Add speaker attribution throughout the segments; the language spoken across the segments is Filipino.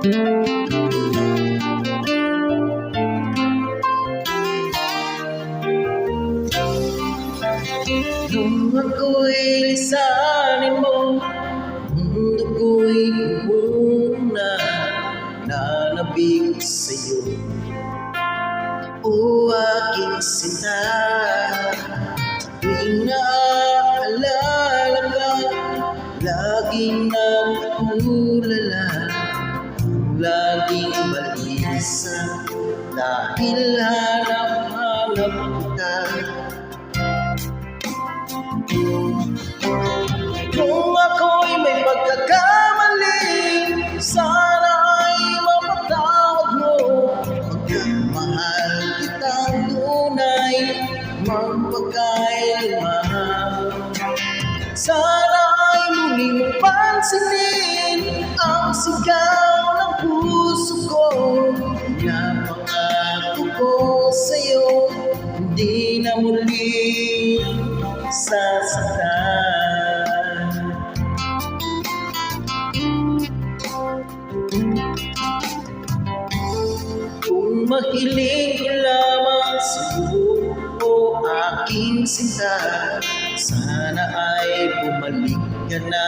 Speaker 1: Nung ako'y lisanin mo, mundo ko'y muna nanabig sa'yo. O aking sinta, tuwing naaalala ka, laging nagulala, laging balisa, dahil hanap-hanap ka. Kung ako'y may pagkakamali, sana ay mapatawad mo. Pagkat mahal kitang tunay, magpakailanman. Sana ay muli mo pansinin ang sigaw ng puso ko. Napangako ko sa'yo, hindi na muli sasaktan. Kung mahiling ko lamang sa'yo, o aking sinta, sana ay bumalik ka na,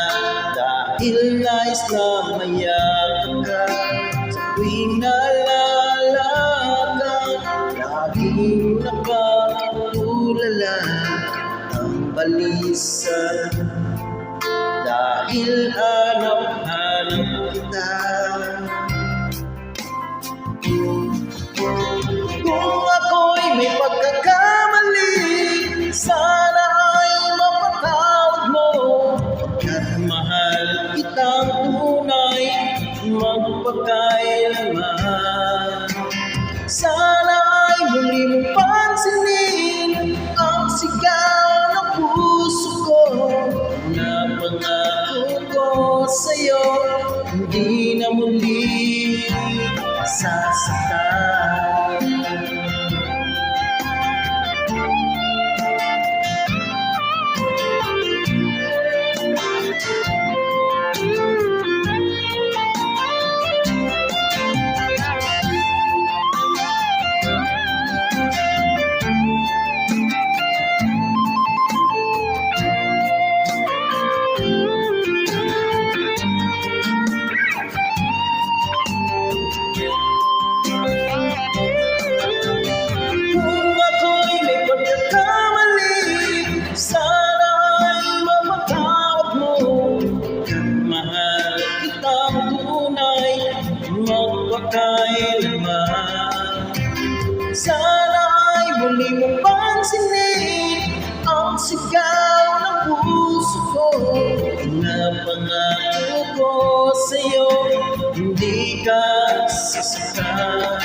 Speaker 1: dahil nais na mayakap ka. Sa tuwing naalala ka, laging nakatulala ang balisa, dahil hanap-hanap kita. Kung ako'y may pagkakamali, sana ay mapatawad mo. Pagkat mahal kitang tunay, magpakailanman. Sana ay muli mo pansinin ang sigaw ng puso ko. Napangako ko sa'yo, hindi na muli sasaktan. Sana ay muli mong pansinin ang sigaw ng puso ko. Pinapangako ko sa'yo, hindi ka sasaktan.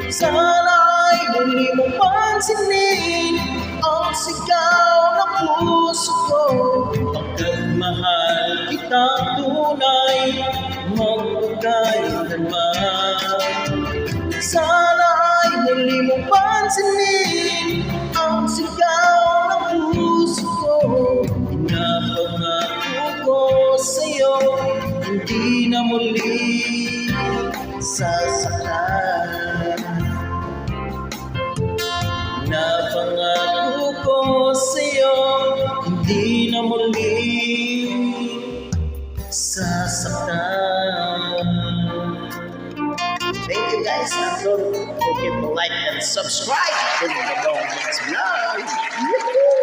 Speaker 1: Sana ay muli mong pansinin ang sigaw ng puso ko. Pagkat mahal kitang tunay, magpakailanman. Sana ay muli mong pansinin ang sigaw ng puso ko. Pinapangako ko sa'yo, hindi na muli sasaktan. Pinapangako ko sa'yo, hindi na muli sasaktan. Thank you guys. Don't forget to like and subscribe. Don't forget to love.